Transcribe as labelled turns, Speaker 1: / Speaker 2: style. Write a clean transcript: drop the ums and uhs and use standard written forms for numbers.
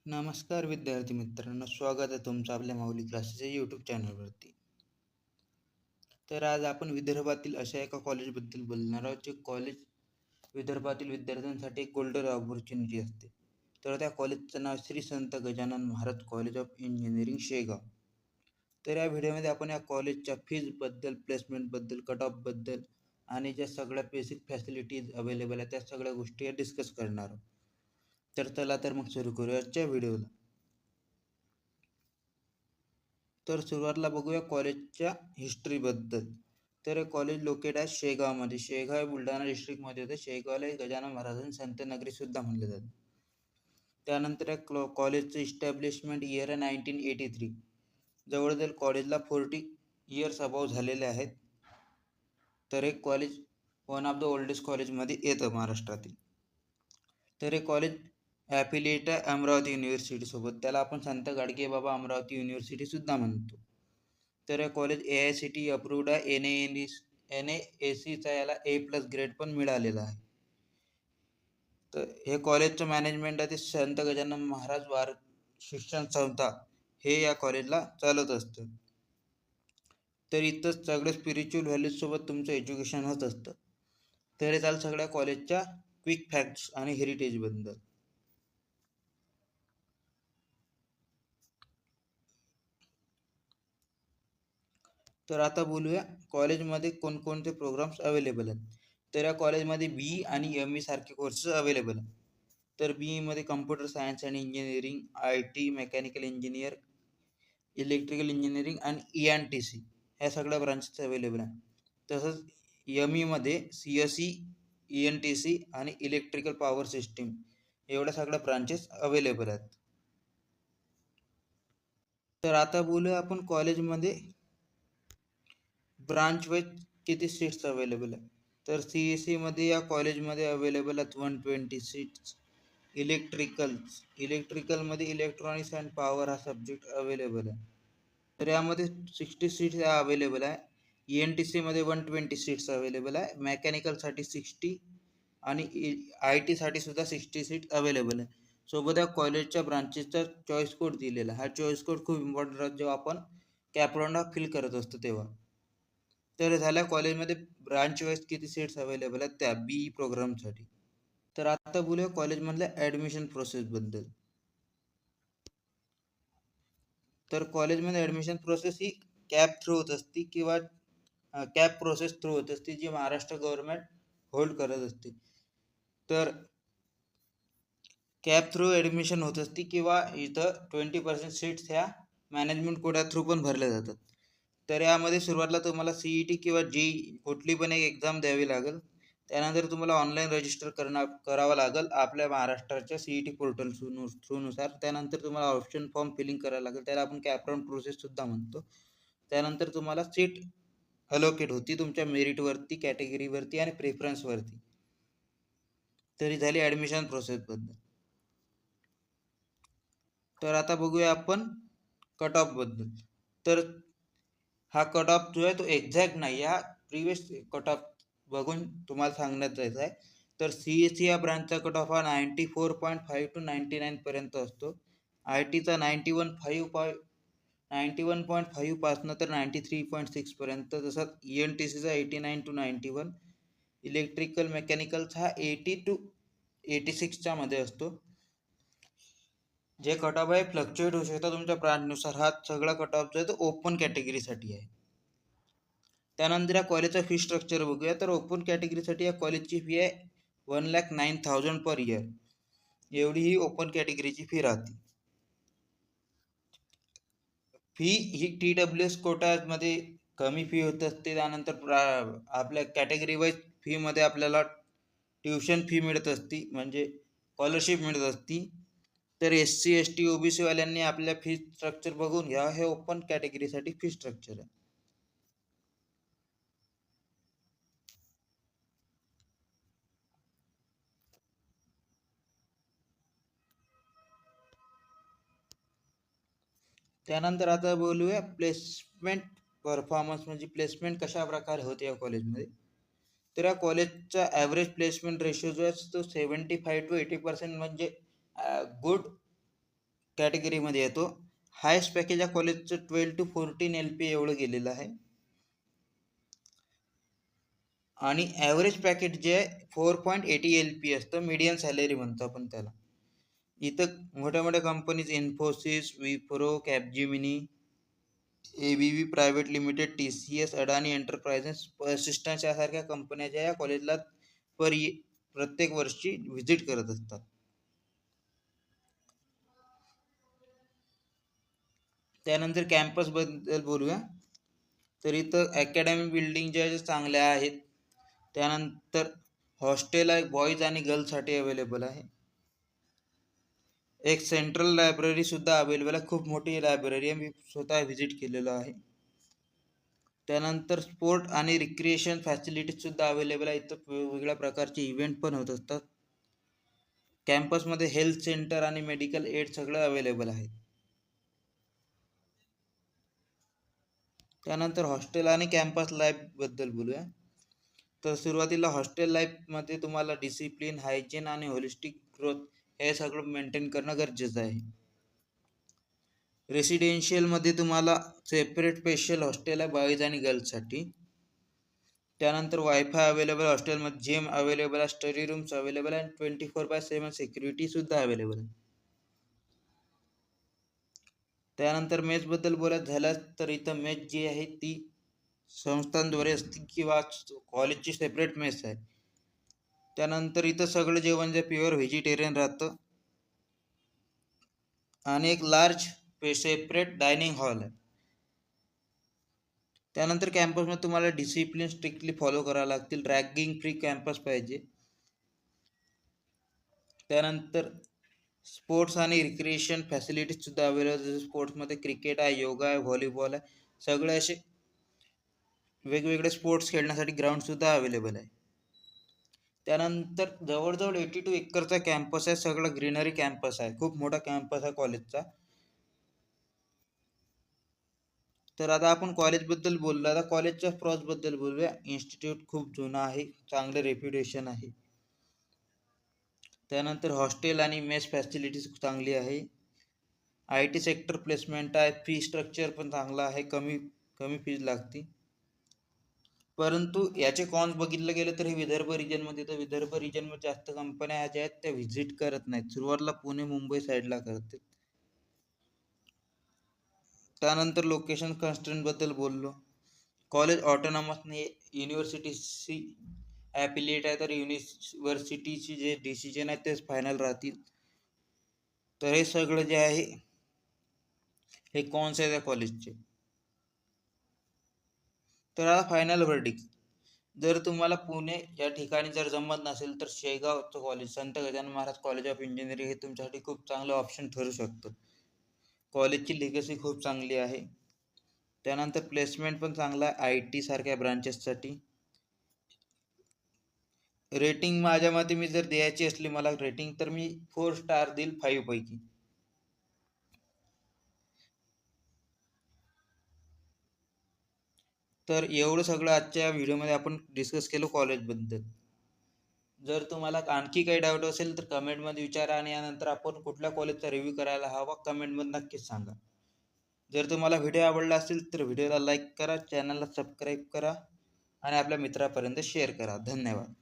Speaker 1: नमस्कार विद्यार्थी मित्रांनो, स्वागत आहे तुमचं आपल्या माऊली क्लासेसच्या यूट्यूब चॅनलवरती. तर आज आपण विदर्भातील अशा एका कॉलेजबद्दल बोलणार आहोत, जे कॉलेज विदर्भातील विद्यार्थ्यांसाठी एक गोल्डन ऑपॉर्च्युनिटी असते. तर त्या कॉलेजचं नाव श्री संत Gajanan Maharaj college of engineering Shegaon. तर या व्हिडिओमध्ये आपण या कॉलेजच्या फीजबद्दल, प्लेसमेंटबद्दल, कट ऑफबद्दल आणि ज्या सगळ्या बेसिक फॅसिलिटीज अवेलेबल आहेत त्या सगळ्या गोष्टी डिस्कस करणार आहोत. तर चला तर मग सुरू करूया आजच्या व्हिडिओला. तर सुरुवातीला बघूया कॉलेजच्या हिस्ट्रीबद्दल. तर हे कॉलेज लोकेट आहे शेगावमध्ये. शेगाव हे बुलढाणा डिस्ट्रिक्टमध्ये होते. शेगावला गजानन महाराजांची संत नगरी सुद्धा म्हणले जाते. त्यानंतर या कॉलेजचं इस्टॅब्लिशमेंट इयर आहे 1983. जवळजवळ कॉलेजला 40 इयर्स अबाव झालेले आहेत. तर हे college one of the oldest कॉलेजमध्ये येतं महाराष्ट्रातील. तर हे कॉलेज ॲफिलिएट आहे अमरावती युनिव्हर्सिटीसोबत. त्याला आपण संत गाडगे बाबा अमरावती युनिव्हर्सिटी सुद्धा म्हणतो. तर हे कॉलेज AICTE अप्रूव्ड आहे. NAACचा याला A+ ग्रेड पण मिळालेला आहे. तर हे कॉलेजचं मॅनेजमेंट आहे ते संत गजानन महाराज शिक्षण संस्था हे या कॉलेजला चालत असतं. तर इथं सगळे स्पिरिच्युअल व्हॅल्यूज सोबत तुमचं एज्युकेशन होत असतं. तर हे झालं सगळ्या कॉलेजच्या क्विक फॅक्ट्स आणि हेरिटेजबद्दल. तर आता बोलूया कॉलेजमध्ये कोणकोणते प्रोग्राम्स अवेलेबल आहेत. तर या कॉलेजमध्ये BE आणि ME सारखे कोर्सेस अवेलेबल आहेत. तर BE computer science and engineering, IT, mechanical engineer, electrical engineering आणि ENTC ह्या सगळ्या ब्रांचेस अवेलेबल आहे. तसंच ME CSE, ENTC आणि इलेक्ट्रिकल पॉवर सिस्टीम एवढ्या सगळ्या ब्रांचेस अवेलेबल आहेत. तर आता बोलूया आपण कॉलेजमध्ये ब्रांच वाईज किती सीट्स अवेलेबल आहे. तर CSE या कॉलेजमध्ये अवेलेबल आहेत 120 सीट्स. इलेक्ट्रिकलमध्ये इलेक्ट्रॉनिक्स अँड पॉवर हा सब्जेक्ट अवेलेबल आहे. तर यामध्ये 60 सीट्स अवेलेबल आहे. ENTCमध्ये 120 सीट्स अवेलेबल आहे. मेकॅनिकलसाठी 60 आणि IT साठी सुद्धा 60 सीट अवेलेबल आहे. सोबत या कॉलेजच्या ब्रांचेसचा चॉईस कोड दिलेला आहे. हा चॉईस कोड खूप इम्पॉर्टंट राहतो जेव्हा आपण कॅपराउंड फिल करत असतो तेव्हा. तर झाल्या कॉलेजमध्ये ब्रांच वाईज किती सीट्स अवेलेबल आहेत त्या BE प्रोग्रामसाठी. तर आता बोलूया कॉलेजमधल्या ॲडमिशन प्रोसेसबद्दल. तर कॉलेजमध्ये ॲडमिशन प्रोसेस ही कॅप थ्रू होत असते किंवा कॅप प्रोसेस थ्रू होत असते, जी महाराष्ट्र गव्हर्नमेंट होल्ड करत असते. तर कॅप थ्रू ॲडमिशन होत असते किंवा इथं 20% सीट्स ह्या मॅनेजमेंट कोटा थ्रू पण भरल्या जातात. तर यामध्ये सुरुवातीला तुम्हाला CET किंवा JEE कुठली पण एक एक्झाम द्यावी लागेल. त्यानंतर तुम्हाला ऑनलाईन रजिस्टर करावं लागेल आपल्या महाराष्ट्राच्या CET पोर्टल थ्रूनुसार. त्यानंतर तुम्हाला ऑप्शन फॉर्म फिलिंग करावं लागेल, त्याला आपण कॅपराउंड प्रोसेस सुद्धा म्हणतो. त्यानंतर तुम्हाला सीट अलोकेट होती तुमच्या मेरिटवरती, कॅटेगरीवरती आणि प्रेफरन्सवरती. तरी झाली ॲडमिशन प्रोसेसबद्दल. तर आता बघूया आपण कट ऑफबद्दल. तर हा कट ऑफ जो आहे तो एक्झॅक्ट नाही, हा प्रिवियस कट ऑफ बघून तुम्हाला सांगण्यात जायचं आहे. तर CSE या ब्रांचचा कट ऑफ हा 94.5 to 99 पर्यंत असतो. ITचा 91.5 पासून तर 93.6 पर्यंत. तसंच ENTCचा 89 to 91. इलेक्ट्रिकल मेकॅनिकलचा हा 80 to 86च्या मध्ये असतो. जे कट ऑफ आहे फ्लक्च्युएट होऊ शकतात तुमच्या ब्रांचनुसार. हा सगळा कट ऑफ जो आहे तो ओपन कॅटेगरीसाठी आहे. त्यानंतर या कॉलेजचा फी स्ट्रक्चर बघूया. तर ओपन कॅटेगरीसाठी या कॉलेजची फी आहे 1,09,000 पर इयर. एवढी ही ओपन कॅटेगरीची फी राहते. फी ही TWS कोटामध्ये कमी फी होत असते. त्यानंतर आपल्या कॅटेगरी वाईज फीमध्ये आपल्याला ट्युशन फी मिळत असती, म्हणजे स्कॉलरशिप मिळत असती. तर SC ST OBC वाल्यांनी आपल्या फी स्ट्रक्चर बघून घ्या. हे ओपन कॅटेगरीसाठी फी स्ट्रक्चर आहे. त्यानंतर आता बोलूया प्लेसमेंट परफॉर्मन्स, म्हणजे प्लेसमेंट कशा प्रकारे होते या कॉलेजमध्ये. तर या कॉलेजचा ॲव्हरेज प्लेसमेंट रेशो जो आहे तो 75 to 80% म्हणजे गुड कॅटेगरीमध्ये येतो. हायेस्ट पॅकेज या कॉलेजचं 12 to 14 LPA एवढं गेलेलं आहे आणि ॲव्हरेज पॅकेज जे आहे 4.80 LPA असतं. मीडियम सॅलरी म्हणतो आपण त्याला. इथं मोठ्या मोठ्या companies Infosys, Wipro, Capgemini, ABB private limited, TCS, Adani Enterprises, Persistent यासारख्या कंपन्या ज्या या कॉलेजला प्रत्येक वर्षी व्हिजिट करत असतात. त्यानंतर कॅम्पस बद्दल बोलूया. तर इथं अकॅडमी बिल्डिंग ज्या चांगल्या आहेत. त्यानंतर हॉस्टेल आहे, बॉईज आणि गर्ल्ससाठी अवेलेबल आहे. एक सेंट्रल लायब्ररी सुद्धा अवेलेबल आहे. खूप मोठी लायब्ररी आहे, मी स्वतः व्हिजिट केलेलं आहे. त्यानंतर स्पोर्ट आणि रिक्रिएशन फॅसिलिटीज सुद्धा अवेलेबल आहे. इथं वेगवेगळ्या प्रकारचे इव्हेंट पण होत असतात. कॅम्पसमध्ये हेल्थ सेंटर आणि मेडिकल एड सगळं अवेलेबल आहे. त्यानंतर हॉस्टेल आणि कॅम्पस लाईफ बद्दल बोलूया. तर सुरुवातीला हॉस्टेल लाईफमध्ये तुम्हाला डिसिप्लिन, हायजीन आणि होलिस्टिक ग्रोथ हे सगळं मेंटेन करणं गरजेचं आहे. रेसिडेन्शियलमध्ये तुम्हाला सेपरेट स्पेशल हॉस्टेल आहे बॉईज आणि गर्ल्ससाठी. त्यानंतर वायफाय अवेलेबल हॉस्टेलमध्ये, जिम अवेलेबल आहे, स्टडी रूम्स अवेलेबल आहे, 24/7 सिक्युरिटी सुद्धा अवेलेबल आहे. त्यानंतर मेसबद्दल बोलायचं झाल्यास तर इथं मेस जी आहे ती संस्थांद्वारे असते किंवा कॉलेजची सेपरेट मेस आहे. त्यानंतर इथं सगळं जेवण जे प्युअर व्हेजिटेरियन राहतं आणि एक लार्ज सेपरेट डायनिंग हॉल आहे. त्यानंतर कॅम्पसमध्ये तुम्हाला डिसिप्लिन स्ट्रिक्टली फॉलो करावं लागतील. रॅगिंग फ्री कॅम्पस पाहिजे. त्यानंतर स्पोर्ट्स आणि रिक्रिएशन फॅसिलिटीज सुद्धा अवेलेबल, जसं स्पोर्ट्समध्ये क्रिकेट आहे, योगा आहे, व्हॉलीबॉल आहे, सगळे असे वेगवेगळे स्पोर्ट्स खेळण्यासाठी ग्राउंड सुद्धा अवेलेबल आहे. त्यानंतर जवळजवळ 82 एकरचा कॅम्पस आहे, सगळं ग्रीनरी कॅम्पस आहे, खूप मोठा कॅम्पस आहे कॉलेजचा. तर आता आपण कॉलेजबद्दल बोललो, आता कॉलेजच्या प्रॉसबद्दल बोलूया. इन्स्टिट्यूट खूप जुना आहे, चांगलं रेप्युटेशन आहे. त्यानंतर हॉस्टेल आणि मेस फॅसिलिटीज चांगली आहे. IT सेक्टर प्लेसमेंट आहे, फी स्ट्रक्चर पण चांगला आहे, कमी फीज लागते. परंतु याचे कॉन्स बघितलं गेलं तर हे विदर्भ रिजनमध्ये, तर विदर्भ रिजनमध्ये जास्त कंपन्या ज्या आहेत त्या व्हिजिट करत नाहीत. सुरुवातीला पुणे मुंबई साईडला करतात. त्यानंतर लोकेशन कन्स्ट्रेंटबद्दल बोललो. कॉलेज ऑटोनॉमसने युनिव्हर्सिटीशी ॲफिलिएट आहे, तर युनिव्हर्सिटीची जे डिसिजन आहे तेच फायनल राहतील. तर हे सगळं जे आहे हे कॉन्स आहे त्या कॉलेजचे. तर आता फायनल वर्डिक्ट, जर तुम्हाला पुणे या ठिकाणी जर जमत नसेल तर शेगावचं college, Sant Gajanan Maharaj college of engineering हे तुमच्यासाठी खूप चांगलं ऑप्शन ठरू शकतं. कॉलेजची लिगसी खूप चांगली आहे. त्यानंतर प्लेसमेंट पण चांगला आहे IT सारख्या ब्रांचेससाठी. रेटिंग माझ्या मते मी जर द्यायची असली मला रेटिंग, तर मी 4 स्टार देईल 5 पैकी. तर एवढं सगळं आजच्या व्हिडिओमध्ये आपण डिस्कस केलं कॉलेजबद्दल. जर तुम्हाला आणखी काही डाऊट असेल तर कमेंटमध्ये विचारा आणि यानंतर आपण कुठल्या कॉलेजचा रिव्ह्यू करायला हवा कमेंटमध्ये नक्कीच सांगा. जर तुम्हाला व्हिडिओ आवडला असेल तर व्हिडिओला लाईक करा, चॅनलला सबस्क्राईब करा आणि आपल्या मित्रापर्यंत शेअर करा. धन्यवाद.